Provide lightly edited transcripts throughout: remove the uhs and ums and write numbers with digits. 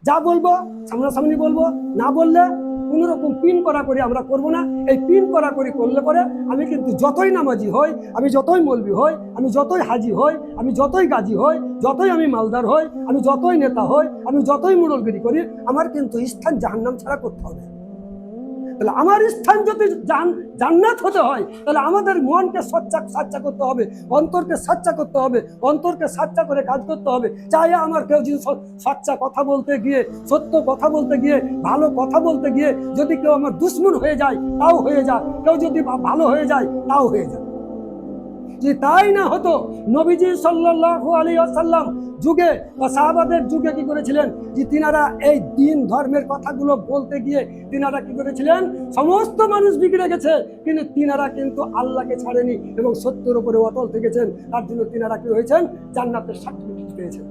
যা বলবো সামনাসামনি বলবো, না বললে কোনো রকম পিন করা করে আমরা করবো না। এই পিন করা করে করলে পরে আমি কিন্তু যতই নামাজি হই, আমি যতই মৌলবি হই, আমি যতই হাজি হই, আমি যতই গাজী হই, যতই আমি মালদার হই, আমি যতই নেতা হই, আমি যতই মুরলগিরি করি, আমার কিন্তু স্থান জাহান্নাম ছাড়া করতে হবে। তাহলে আমার স্থান যদি জান্নাত হতে হয়, তাহলে আমাদের মনকে সাচ্চা করতে হবে, অন্তরকে সাচ্চা করতে হবে, অন্তরকে সাচ্চা করে কাজ করতে হবে। চাই আমার কেউ যদি সাচ্চা কথা বলতে গিয়ে, সত্য কথা বলতে গিয়ে, ভালো কথা বলতে গিয়ে যদি কেউ আমার দুশ্মন হয়ে যায়, তাও হয়ে যায়। কেউ যদি ভালো হয়ে যায়, তাও হয়ে যায়। যে তাই না হতো, নবীজি সাল্লাল্লাহু আলাইহি ওয়াসাল্লাম যুগে বা সাহাবাদের যুগে কি করেছিলেন, যে তিনারা এই দিন ধর্মের কথাগুলো বলতে গিয়ে তিনারা কি করেছিলেন, সমস্ত মানুষ বিগড়ে গেছে, কিন্তু তিনারা কিন্তু আল্লাহকে ছাড়েনি এবং সত্যের উপরে অটল থেকেছেন। তার জন্য তিনারা কি হয়েছেন, জান্নাতের সার্টিফিকেট পেয়েছেন।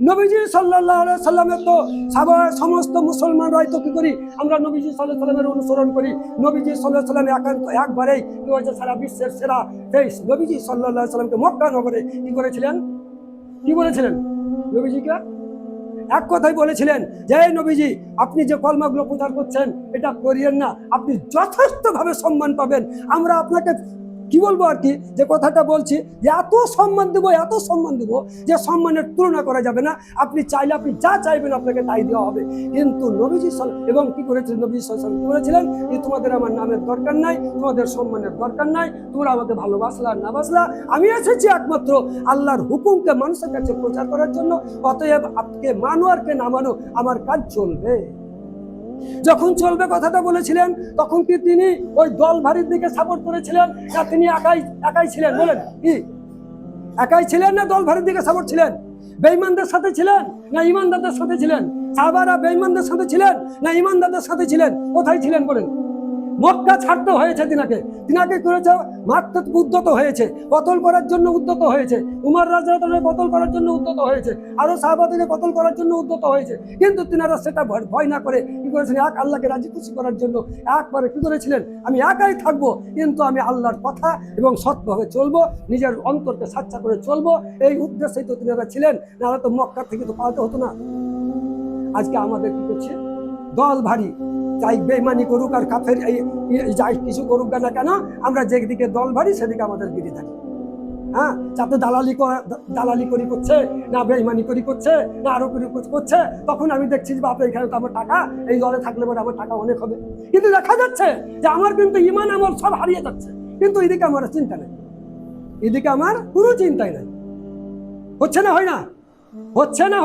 নবীজি সাল্লাল্লাহু আলাইহি সাল্লামের তো সমস্ত মুসলমানরাই তো কি করি, আমরা নবীজি সাল্লাল্লাহু আলাইহি সাল্লামের অনুসরণ করি। নবীজি সাল্লাল্লাহু আলাইহি সাল্লাম একান্ত একবারেই কি হয়েছে, সারা বিশ্বের সেরা দেশ নবীজি সাল্লাল্লাহু আলাইহি সাল্লামকে মক্কা নগরে কি করেছিলেন, কি বলেছিলেন নবীজিকে? এক কথাই বলেছিলেন যে নবীজি, আপনি যে কলমাগুলো প্রচার করছেন এটা করিয়েন না, আপনি যথেষ্টভাবে সম্মান পাবেন। আমরা আপনাকে কি বলবো আর কি, যে কথাটা বলছি, যে এত সম্মান দেবো, এত সম্মান দেবো যে সম্মানের তুলনা করা যাবে না। আপনি চাইলে আপনি যা চাইবেন আপনাকে তাই দেওয়া হবে। কিন্তু নবীজি এবং কি করেছিলেন, নবীজি সাল্লাল্লাহু আলাইহি বলেছিলেন যে তোমাদের আমার নামের দরকার নাই, তোমাদের সম্মানের দরকার নাই, তোমরা আমাকে ভালোবাসলা না বাসলা, আমি এসেছি একমাত্র আল্লাহর হুকুমকে মানুষের কাছে প্রচার করার জন্য। অতএব আপনি মানো আর কে না মানো, আমার কাজ চলবে। যখন চলবে কথাটা বলেছিলেন, তখন কি তিনি ওই দল ভারীর দিকে সাপোর্ট করেছিলেন, না তিনি একাই ছিলেন? বলেন, কি একাই ছিলেন না দল ভারীর দিকে সাপোর্ট ছিলেন? বেঈমানদের সাথে ছিলেন না ইমানদারদের সাথে ছিলেন? সাহাবারা বেঈমানদের সাথে ছিলেন না ইমানদারদের সাথে ছিলেন? কোথায় ছিলেন বলেন? মক্কা ছাড়তে হয়েছে তিনাকে করেছে, মাত্র উদ্যত হয়েছে, কতল করার জন্য উদ্যত হয়েছে। উমর রাদিয়াল্লাহু কতল করার জন্য উদ্যত হয়েছে, আরো সাহাবাদেরকে কতল করার জন্য উদ্যত হয়েছে। কিন্তু তিনারা সেটা ভয় না করে কি করেছিলেন, এক আল্লাহকে রাজি খুশি করার জন্য একবারে কি করেছিলেন, আমি একাই থাকবো, কিন্তু আমি আল্লাহর কথা এবং সৎভাবে চলবো, নিজের অন্তরকে সাচ্চা করে চলবো, এই উদ্দেশ্যেই তো তিনারা ছিলেন। নাহলে তো মক্কা থেকে তো পালাতে হতো না। আজকে আমাদের কি করছে, দল ভারী, যাই বেঈমানি করুক আর কাফের যাই কিছু করুক না কেন, আমরা যেদিকে দল ভারী সেদিকে আমাদের গিরি থাকি। হ্যাঁ, যাতে দালালি করি করছে, না বেঈমানি করি করছে, না আরো করি করছে, তখন আমি দেখছি যে বাপরে এখানে তো আমার টাকা, এই দলে থাকলে পরে আমার টাকা অনেক হবে। কিন্তু দেখা যাচ্ছে যে আমার কিন্তু ইমান আমল সব হারিয়ে যাচ্ছে, কিন্তু এদিকে আমার চিন্তা নেই, এদিকে আমার কোনো চিন্তাই নাই। হচ্ছে না, হয় না, হচ্ছে না,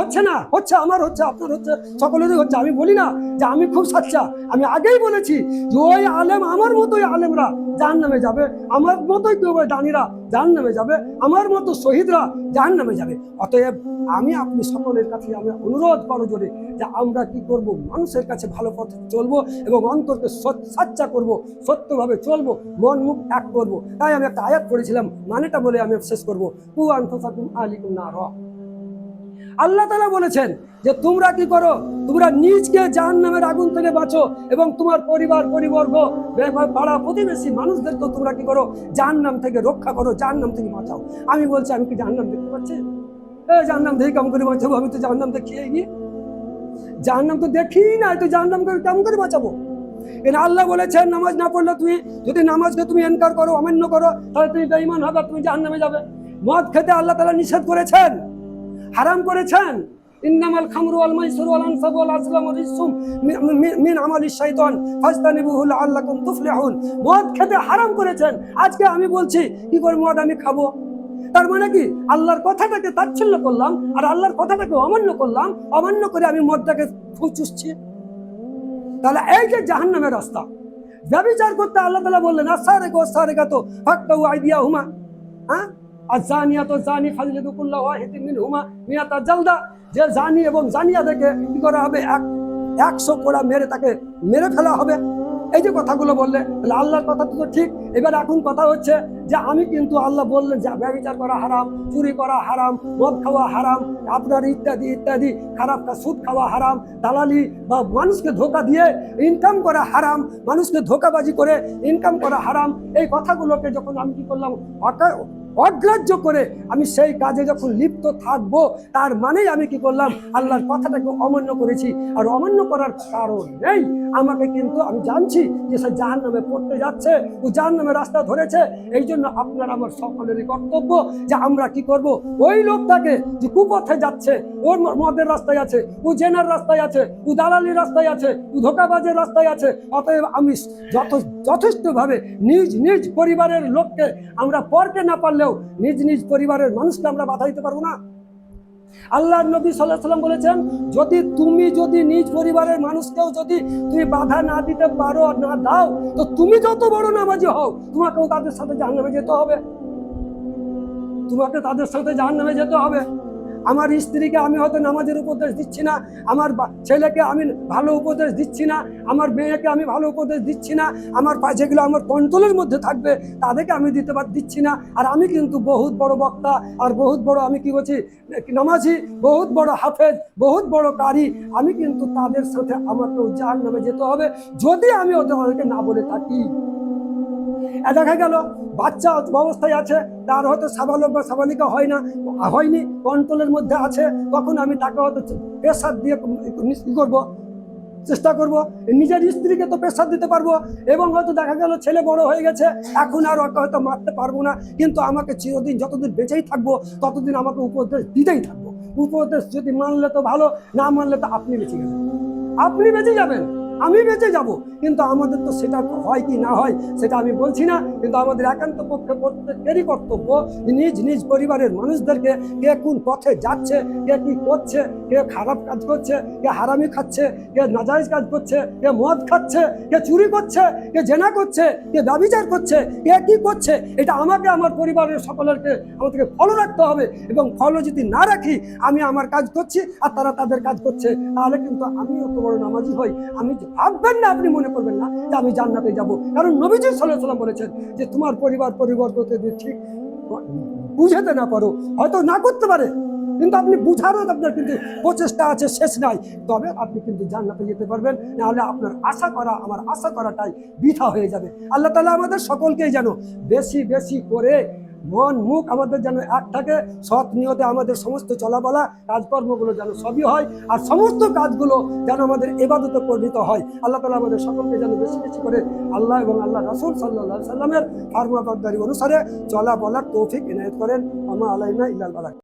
হচ্ছে আমার, হচ্ছে আপনার, হচ্ছে সকলেরই হচ্ছে। আমি বলি না যে আমি খুব সাচ্চা, আমি আগেই বলেছি যে ওই আলেম, আমার মতোই আলেমরা জাহান্নামে যাবে, আমার মতোই কেউ দানীরা জাহান্নামে যাবে, আমার মতো শহীদরা জাহান্নামে যাবে। অতএব আমি আপনি সকলের কাছে আমি অনুরোধ করো জোরে যে আমরা কি করব, মানুষের কাছে ভালো পথে চলবো এবং অন্তরকে সাচ্চা করব, সত্যভাবে চলবো, মন মুখ এক করবো। তাই আমি একটা আয়াত পড়েছিলাম, মানেটা বলে আমি শেষ করবো। কু আনফুসাকুম আহলিকুম নারা। আল্লাহ তাআলা বলেছেন যে তোমরা কি করো, তোমরা নিজকে জাহান্নামের আগুন থেকে বাঁচো এবং তোমার পরিবার পরিবর্গ পাড়া প্রতিবেশী মানুষদেরকে তোমরা কি করো, জাহান্নাম থেকে রক্ষা করো, জাহান্নাম থেকে বাঁচাও। আমি বলছি, আমি কি জাহান্নাম দেখতে পাচ্ছি? জাহান্নাম থেকে কেমন করে বাঁচাবো? আমি তো জাহান্নাম দেখিয়ে গিয়ে, জাহান্নাম তো দেখি না, তো জাহান্নাম করে কেমন করে বাঁচাবো? কিন্তু আল্লাহ বলেছেন নামাজ না পড়লে তুমি, যদি নামাজকে তুমি ইনকার করো, অমান্য করো, তাহলে তুমি বেঈমান হবে, তুমি জাহান্নামে যাবে। মদ খেতে আল্লাহ তাআলা নিষেধ করেছেন, হারাম করেছেন। ইন্নামাল খামরু ওয়াল মাইসিরু ওয়াল আনসাবু ওয়াল আজলামু রিজসুম মিন আমালিশ শাইতান ফাজতানিবুহু লাআল্লাকুম তুফলিহুন। মদ খেতে হারাম করেছেন। আজকে আমি বলছি কি করে মদ আমি খাবো? তার মানে কি আল্লাহর কথাটাকে তাচ্ছিল্য করলাম আর আল্লাহর কথাটাকে অমান্য করলাম, অমান্য করে আমি মদটাকে চুষছি। তাহলে এই যে জাহান্নামের রাস্তা, ব্যভিচার করতে আল্লাহ তাআলা বললেন আসারিকু ওয়াসারিকাতু ফাকতাউ আইদিয়াহুমা, হ্যাঁ, আযানিয়াতু যানি ফাজলিদু কুল্লা ওয়াহিদিন মিনহুমা মিয়াতা জালদা। যে জানি এবং জানিয়া দেখে কি করা হবে, 100 কোড়া মেরে তাকে মেরে ফেলা হবে। এই যে কথাগুলো বললে, তাহলে আল্লাহর কথা তো ঠিক। এবার এখন কথা হচ্ছে যে আমি কিন্তু আল্লাহ বললেন যে ব্যভিচার করা হারাম, চুরি করা হারাম, মদ খাওয়া হারাম, আপনার ইত্যাদি ইত্যাদি খারাপ কাজ, সুদ খাওয়া হারাম, দালালি বা মানুষকে ধোকা দিয়ে ইনকাম করা হারাম, মানুষকে ধোকাবাজি করে ইনকাম করা হারাম। এই কথাগুলোকে যখন আমি কি করলাম অগ্রাহ্য করে আমি সেই কাজে যখন লিপ্ত থাকবো, তার মানেই আমি কি করলাম, আল্লাহর কথাটাকে অমান্য করেছি। আর অমান্য করার কারণ নেই আমাকে কিন্তু, আমি জানছি যে সে জাহান্নামে পড়তে যাচ্ছে, ও জাহান্নামের রাস্তা ধরেছে। এই জন্য আপনার আমার সকলেরই কর্তব্য যে আমরা কি করব, ওই লোকটাকে যে কুপথে যাচ্ছে, ওর মদের রাস্তায় আছে, ও জেনার রাস্তায় আছে, ও দালালির রাস্তায় আছে, ও ধোঁকাবাজের রাস্তায় আছে। অতএব আমি যথেষ্টভাবে নিজ নিজ পরিবারের লোককে, আমরা পরকে না পারলেও নিজ নিজ পরিবারের মানুষকে আমরা বাধা দিতে পারবো না? আল্লাহর নবী সাল্লাল্লাহু আলাইহি ওয়াসাল্লাম বলেছেন, যদি নিজ পরিবারের মানুষকেও যদি তুমি বাধা না দিতে পারো, না দাও, তো তুমি যত বড় নামাজি হও, তোমাকেও তাদের সাথে জাহান্নামে যেতে হবে। তোমাকে তাদের সাথে জাহান্নামে যেতে হবে। আমার স্ত্রীকে আমি হয়তো নামাজের উপদেশ দিচ্ছি না, আমার ছেলেকে আমি ভালো উপদেশ দিচ্ছি না, আমার মেয়েকে আমি ভালো উপদেশ দিচ্ছি না, আমার যেগুলো আমার কন্ট্রোলের মধ্যে থাকবে তাদেরকে আমি দিচ্ছি না। আর আমি কিন্তু বহুত বড় বক্তা, আর বহুত বড় আমি কি করছি, নামাজি, বহুত বড় হাফেজ, বহুত বড় কারি, আমি কিন্তু তাদের সাথে আমাকেও জাহান্নামে যেতে হবে যদি আমি ওদেরকে না বলে থাকি। দেখা গেল বাচ্চা অবস্থায় আছে, তার হয়তো সাবালক বা সাবালিকা হয়নি, কন্ট্রোলের মধ্যে আছে, তখন আমি তাকে হয়তো প্রেসার দিয়ে করবো, চেষ্টা করব। নিজের স্ত্রীকে তো প্রেসার দিতে পারবো, এবং হয়তো দেখা গেল ছেলে বড় হয়ে গেছে, এখন আর ওকে হয়তো মারতে পারবো না, কিন্তু আমাকে চিরদিন যতদিন বেঁচেই থাকবো ততদিন আমাকে উপদেশ দিতেই থাকবো। উপদেশ যদি মানলে তো ভালো, না মানলে তো আপনি বেঁচে যাবেন, আপনি বেঁচে যাবেন, আমি বেঁচে যাব। কিন্তু আমাদের তো সেটা হয় কি না হয় সেটা আমি বলছি না, কিন্তু আমাদের একান্ত পক্ষে প্রত্যেকেরই কর্তব্য নিজ নিজ পরিবারের মানুষদেরকে, কে কোন পথে যাচ্ছে, কে কি করছে, কে খারাপ কাজ করছে, কে হারামি খাচ্ছে, কে নাজায়েজ কাজ করছে, কে মদ খাচ্ছে, কে চুরি করছে, কে জেনা করছে, কে ব্যভিচার করছে, কে কি করছে, এটা আমাকে আমার পরিবারের সকলেরকে আমাদেরকে ফলো রাখতে হবে। এবং ফলো যদি না রাখি, আমি আমার কাজ করছি আর তারা তাদের কাজ করছে, তাহলে কিন্তু আমি অত বড় নামাজি হই, আমি ভাববেন না, আপনি মনে করবেন না যে আমি জান্নাতে যাব। কারণ নবীজি সাল্লাল্লাহু আলাইহি ওয়াসাল্লাম বলেছেন যে তোমার পরিবর্তন ঠিক বুঝাতে না পারো, হয়তো না করতে পারে, কিন্তু আপনি বুঝারও আপনার কিন্তু প্রচেষ্টা আছে, শেষ নাই, তবে আপনি কিন্তু জান্নাতে যেতে পারবেন। নাহলে আপনার আমার আশা করাটাই বৃথা হয়ে যাবে। আল্লাহ তাআলা আমাদের সকলকেই যেন বেশি বেশি করে মন মুখ আমাদের যেন এক থাকে, সৎ নিয়তে আমাদের সমস্ত চলাবলা কাজকর্মগুলো যেন সবই হয়, আর সমস্ত কাজগুলো যেন আমাদের ইবাদতে পরিণত হয়। আল্লাহ তাআলা আমাদের সকলকে যেন বেশি বেশি করে আল্লাহ এবং আল্লাহ রাসূল সাল্লাল্লাহু আলাইহি সাল্লামের ফরমাবরদারি অনুসারে চলা বলার তৌফিক ইনায়েত করেন। আমা আলাইনা ইল্লাল বালাগ।